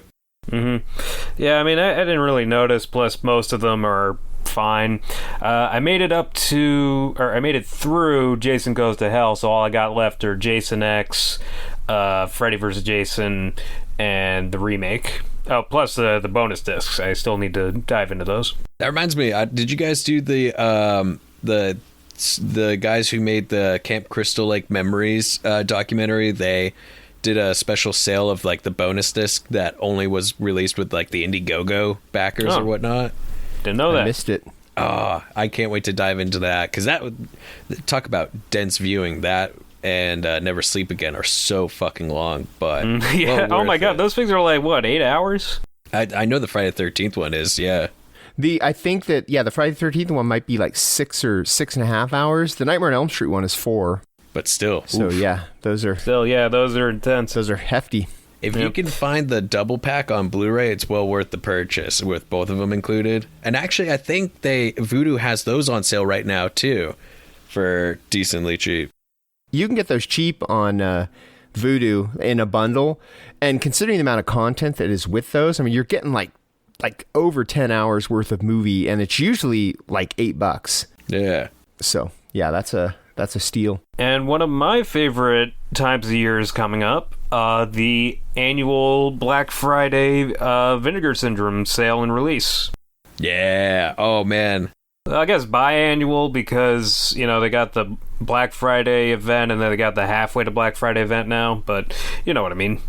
Yeah, I mean, I didn't really notice, plus most of them are fine. I made it through Jason Goes to Hell, so all I got left are Jason X, Freddy vs. Jason, and the remake. Oh, plus the bonus discs. I still need to dive into those. That reminds me, did you guys do the guys who made the Camp Crystal Lake Memories documentary? They did a special sale of the bonus disc that only was released with the Indiegogo backers or whatnot. Didn't know that. I missed it. Oh, I can't wait to dive into that because that would talk about dense viewing. That and Never Sleep Again are so fucking long, but yeah. Oh my god, those things are 8 hours? I know the Friday the 13th one is, yeah. I think that the Friday the 13th one might be 6 or 6.5 hours. The Nightmare on Elm Street one is 4. But still. So yeah, those are intense. Those are hefty. If you can find the double pack on Blu-ray, it's well worth the purchase with both of them included. And actually, I think Vudu has those on sale right now too, for decently cheap. You can get those cheap on Vudu in a bundle, and considering the amount of content that is with those, I mean, you're getting like over 10 hours worth of movie, and it's usually $8. Yeah. So yeah, that's a steal. And one of my favorite times of the year is coming up. The annual Black Friday Vinegar Syndrome sale and release. Yeah. Oh, man. I guess biannual because, they got the Black Friday event and then they got the halfway to Black Friday event now, but you know what I mean.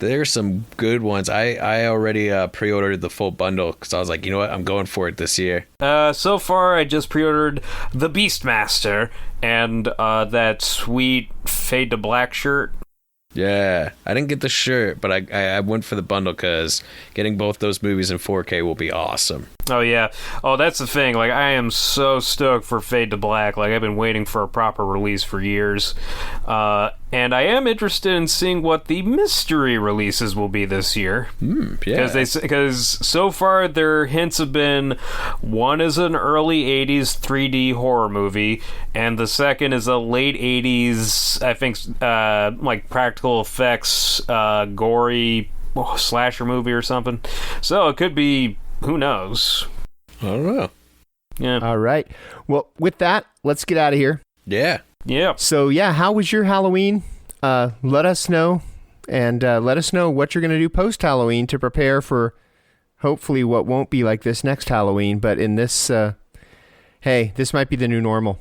There's some good ones. I already pre-ordered the full bundle because I was like, you know what, I'm going for it this year. So far, I just pre-ordered the Beastmaster and that sweet Fade to Black shirt. Yeah, I didn't get the shirt, but I went for the bundle because getting both those movies in 4K will be awesome. Oh, yeah. Oh, that's the thing. Like, I am so stoked for Fade to Black. Like, I've been waiting for a proper release for years. And I am interested in seeing what the mystery releases will be this year. Yeah. Because so far, their hints have been, one is an early 80s 3D horror movie, and the second is a late 80s, I think, like, practical effects, gory slasher movie or something. So it could be... Who knows? I don't know. Yeah. All right. Well, with that, let's get out of here. Yeah. Yeah. So, yeah, how was your Halloween? Let us know, and let us know what you're going to do post-Halloween to prepare for hopefully what won't be like this next Halloween. But in this, hey, this might be the new normal.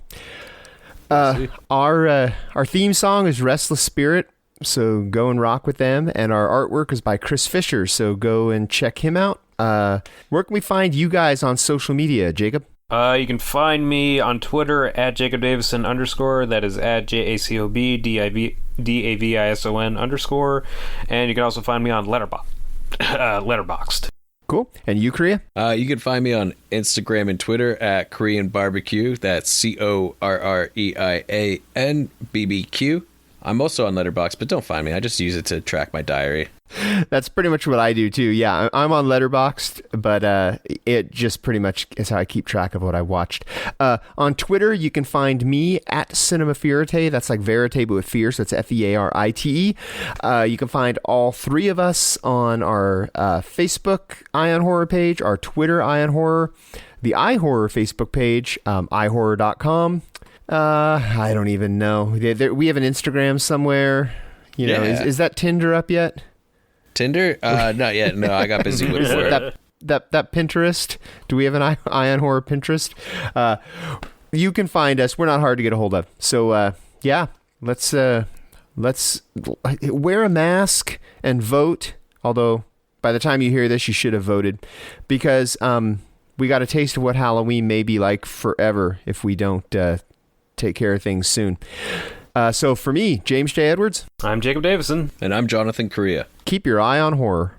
Our theme song is Restless Spirit, so go and rock with them. And our artwork is by Chris Fisher, so go and check him out. Where can we find you guys on social media, Jacob? You can find me on Twitter at @JacobDavison_. That is at JACOBDAVISON_. And you can also find me on Letterboxd. Cool. And you, Korea? You can find me on Instagram and Twitter at Korean Barbecue. That's CORREIANBBQ. I'm also on Letterboxd, but don't find me. I just use it to track my diary. That's pretty much what I do too. Yeah, I'm on Letterboxd, but it just pretty much is how I keep track of what I watched. On Twitter, you can find me at Cinema Fiorite. That's like Verite, but with fear, so it's FEARITE. You can find all three of us on our Facebook Ion Horror page, our Twitter Ion Horror, the iHorror Facebook page, iHorror.com. I don't even know. We have an Instagram somewhere. You know, is that Tinder up yet? Tinder? Not yet. No, I got busy with work. That Pinterest? Do we have an Ion Horror Pinterest? You can find us. We're not hard to get a hold of. So yeah, let's wear a mask and vote. Although by the time you hear this, you should have voted, because we got a taste of what Halloween may be like forever if we don't take care of things soon. So for me, James J. Edwards. I'm Jacob Davison. And I'm Jonathan Correa. Keep your eye on horror.